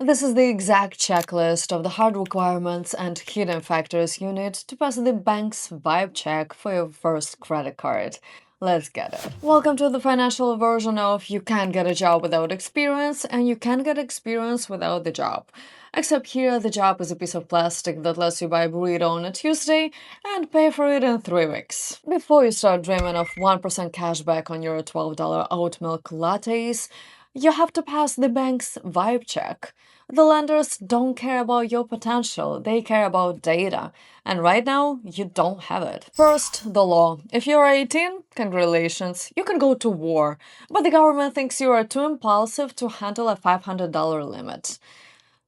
This is the exact checklist of the hard requirements and hidden factors you need to pass the bank's vibe check for your first credit card. Let's get it. Welcome to the financial version of you can't get a job without experience and you can't get experience without the job. Except here, the job is a piece of plastic that lets you buy a burrito on a Tuesday and pay for it in 3 weeks. Before you start dreaming of 1% cashback on your $12 oat milk lattes, you have to pass the bank's vibe check. The lenders don't care about your potential, they care about data. And right now, you don't have it. First, the law. If you're 18, congratulations, you can go to war. But the government thinks you are too impulsive to handle a $500 limit.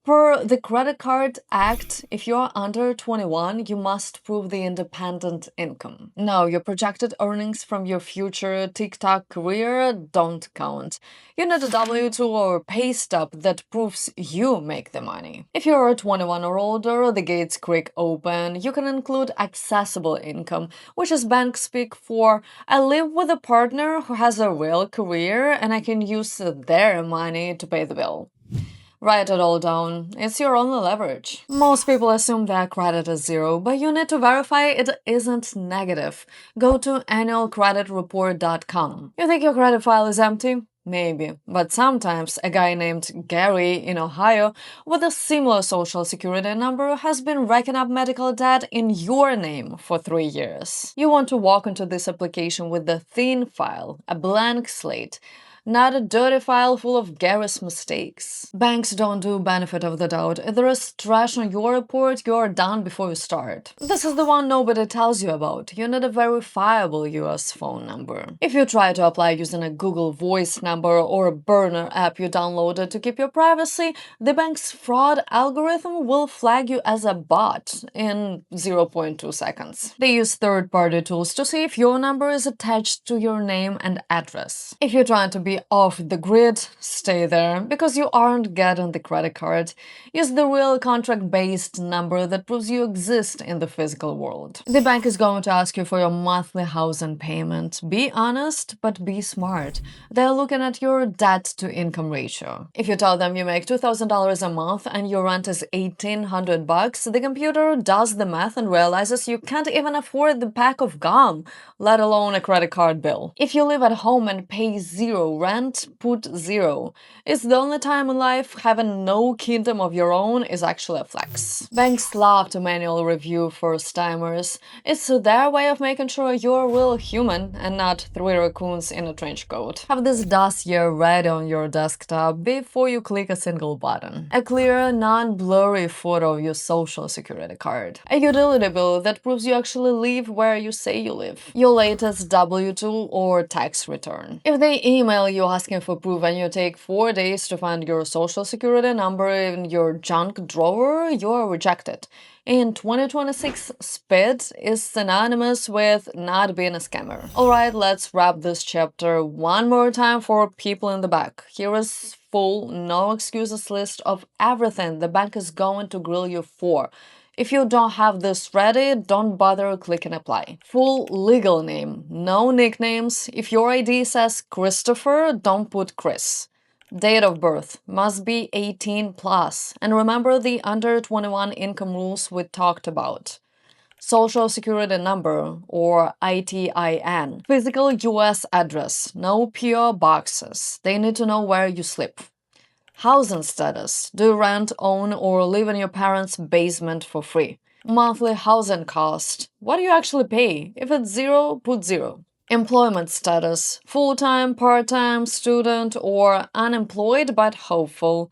Per the Credit Card Act, if you're under 21, you must prove the independent income. Now, your projected earnings from your future TikTok career don't count. You need a W-2 or pay stub that proves you make the money. If you're 21 or older, the gates creak open. You can include accessible income, which is bank speak for I live with a partner who has a real career and I can use their money to pay the bill. Write it all down. It's your only leverage. Most people assume their credit is zero, but you need to verify it isn't negative. Go to annualcreditreport.com. You think your credit file is empty? Maybe. But sometimes a guy named Gary in Ohio with a similar social security number has been racking up medical debt in your name for 3 years. You want to walk into this application with the thin file, a blank slate, not a dirty file full of Gary's mistakes. Banks don't do benefit of the doubt. If there is trash on your report, you're done before you start. This is the one nobody tells you about. You need a verifiable US phone number. If you try to apply using a Google Voice number or a burner app you downloaded to keep your privacy, the bank's fraud algorithm will flag you as a bot in 0.2 seconds. They use third-party tools to see if your number is attached to your name and address. If you're trying to be off the grid, stay there, because you aren't getting the credit card. Use the real contract-based number that proves you exist in the physical world. The bank is going to ask you for your monthly housing payment. Be honest, but be smart. They're looking at your debt-to-income ratio. If you tell them you make $2,000 a month and your rent is $1,800, the computer does the math and realizes you can't even afford the pack of gum, let alone a credit card bill. If you live at home and pay zero rent, put zero. It's the only time in life having no kingdom of your own is actually a flex. Banks love to manual review first-timers. It's their way of making sure you're a real human and not 3 raccoons in a trench coat. Have this dossier ready on your desktop before you click a single button. A clear, non-blurry photo of your social security card. A utility bill that proves you actually live where you say you live. Your latest W-2 or tax return. If they email you asking for proof and you take 4 days to find your social security number in your junk drawer, you're rejected. In 2026, SPID is synonymous with not being a scammer. Alright, let's wrap this chapter one more time for people in the back. Here is full, no excuses list of everything the bank is going to grill you for. If you don't have this ready, don't bother clicking apply. Full legal name, no nicknames. If your ID says Christopher, don't put Chris. Date of birth must be 18 plus. And remember the under 21 income rules we talked about. Social security number or ITIN. Physical US address, no PO boxes. They need to know where you sleep. Housing status. Do you rent, own, or live in your parents' basement for free? Monthly housing cost. What do you actually pay? If it's zero, put zero. Employment status. Full-time, part-time, student, or unemployed but hopeful.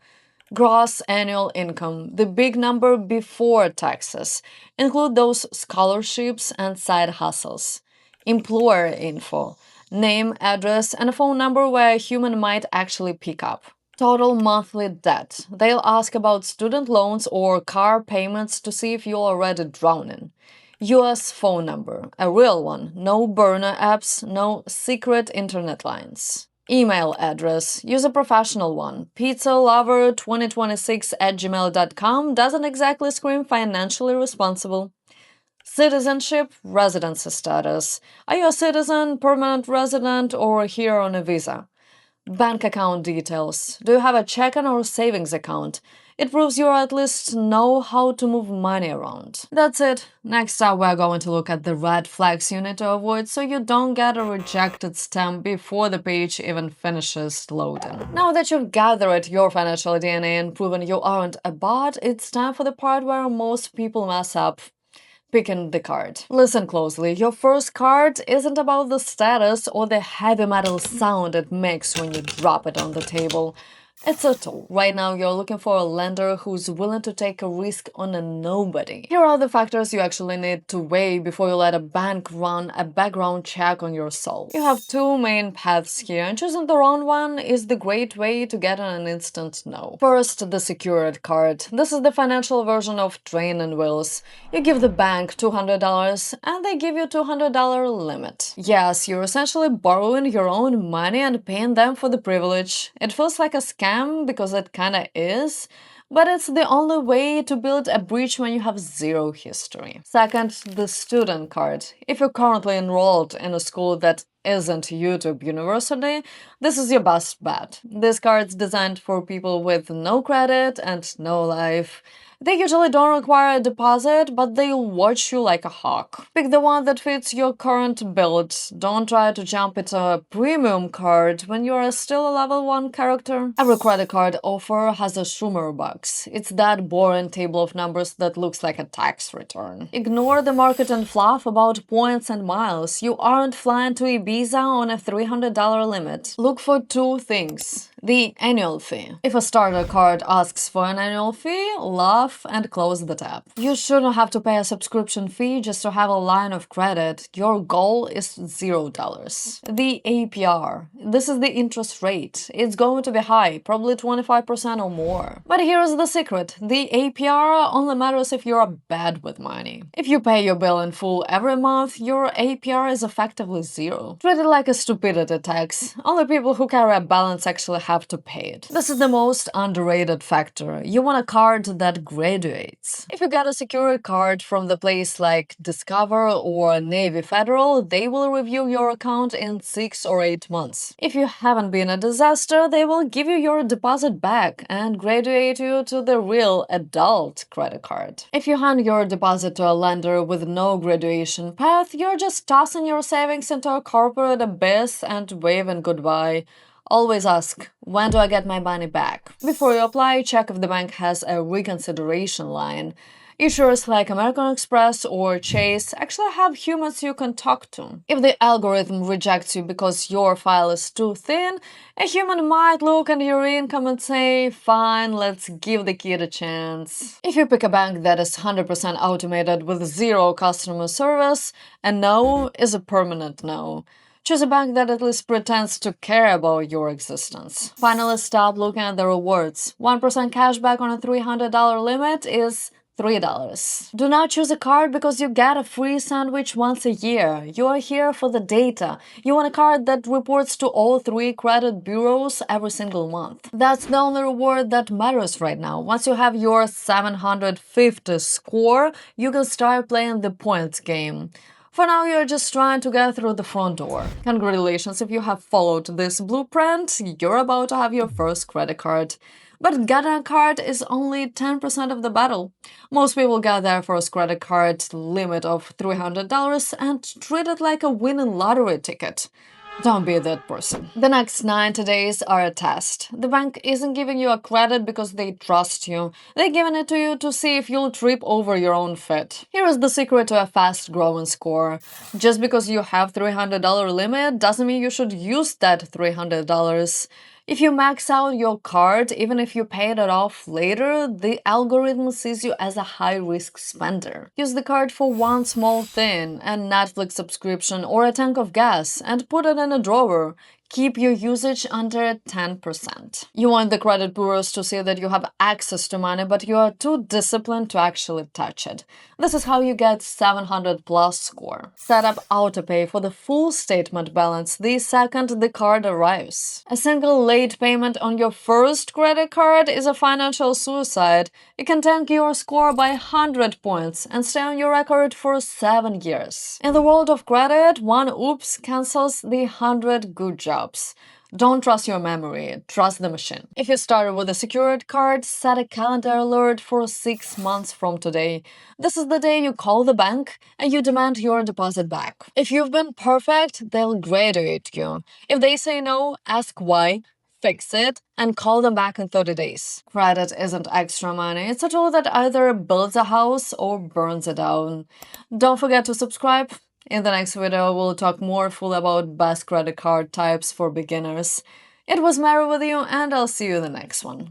Gross annual income. The big number before taxes. Include those scholarships and side hustles. Employer info. Name, address, and a phone number where a human might actually pick up. Total monthly debt. They'll ask about student loans or car payments to see if you're already drowning. US phone number, a real one, no burner apps, no secret internet lines. Email address, use a professional one. pizzalover2026@gmail.com doesn't exactly scream financially responsible. Citizenship, residency status. Are you a citizen, permanent resident, or here on a visa? Bank account details. Do you have a checking or savings account? It proves you at least know how to move money around. That's it. Next up, we're going to look at the red flags you need to avoid so you don't get a rejected stamp before the page even finishes loading. Now that you've gathered your financial DNA and proven you aren't a bot, it's time for the part where most people mess up: picking the card. Listen closely, your first card isn't about the status or the heavy metal sound it makes when you drop it on the table. It's a tool. Right now, you're looking for a lender who's willing to take a risk on a nobody. Here are the factors you actually need to weigh before you let a bank run a background check on your soul. You have two main paths here, and choosing the wrong one is the great way to get an instant no. First, the secured card. This is the financial version of training wheels. You give the bank $200 and they give you $200 limit. Yes, you're essentially borrowing your own money and paying them for the privilege. It feels like a scam because it kinda is, but it's the only way to build a bridge when you have zero history. Second, the student card. If you're currently enrolled in a school that isn't YouTube University, this is your best bet. This card's designed for people with no credit and no life. They usually don't require a deposit, but they'll watch you like a hawk. Pick the one that fits your current build. Don't try to jump into a premium card when you are still a level 1 character. Every credit card offer has a Schumer box. It's that boring table of numbers that looks like a tax return. Ignore the marketing fluff about points and miles. You aren't flying to Ibiza on a $300 limit. Look for two things: the annual fee. If a starter card asks for an annual fee, laugh and close the tab. You shouldn't have to pay a subscription fee just to have a line of credit. Your goal is $0. The APR. This is the interest rate. It's going to be high, probably 25% or more. But here's the secret: the APR only matters if you're bad with money. If you pay your bill in full every month, your APR is effectively zero. Treat it like a stupidity tax. Only people who carry a balance actually have to pay it. This is the most underrated factor. You want a card that graduates. If you get a secured card from the place like Discover or Navy Federal, they will review your account in 6 or 8 months. If you haven't been a disaster, they will give you your deposit back and graduate you to the real adult credit card. If you hand your deposit to a lender with no graduation path, you're just tossing your savings into a corporate abyss and waving goodbye. Always ask, when do I get my money back? Before you apply, check if the bank has a reconsideration line. Issuers like American Express or Chase actually have humans you can talk to. If the algorithm rejects you because your file is too thin, a human might look at your income and say, fine, let's give the kid a chance. If you pick a bank that is 100% automated with zero customer service, a no is a permanent no. Choose a bank that at least pretends to care about your existence. Finally, stop looking at the rewards. 1% cashback on a $300 limit is $3. Do not choose a card because you get a free sandwich once a year. You are here for the data. You want a card that reports to all 3 credit bureaus every single month. That's the only reward that matters right now. Once you have your 750 score, you can start playing the points game. For now, you're just trying to get through the front door. Congratulations if you have followed this blueprint, you're about to have your first credit card. But getting a card is only 10% of the battle. Most people get their first credit card limit of $300 and treat it like a winning lottery ticket. Don't be that person. The next 90 days are a test. The bank isn't giving you a credit because they trust you. They're giving it to you to see if you'll trip over your own feet. Here is the secret to a fast-growing score. Just because you have $300 limit doesn't mean you should use that $300. If you max out your card, even if you paid it off later, the algorithm sees you as a high-risk spender. Use the card for one small thing, a Netflix subscription or a tank of gas, and put it in a drawer. Keep your usage under 10%. You want the credit bureaus to see that you have access to money, but you are too disciplined to actually touch it. This is how you get 700 plus score. Set up autopay for the full statement balance the second the card arrives. A single late payment on your first credit card is a financial suicide. It can tank your score by 100 points and stay on your record for 7 years. In the world of credit, one oops cancels the 100 good jobs. Don't trust your memory, trust the machine. If you started with a secured card, set a calendar alert for 6 months from today. This is the day you call the bank and you demand your deposit back. If you've been perfect, they'll graduate you. If they say no, ask why, fix it, and call them back in 30 days. Credit isn't extra money, it's a tool that either builds a house or burns it down. Don't forget to subscribe. In the next video, we'll talk more full about best credit card types for beginners. It was Mary with you, and I'll see you in the next one.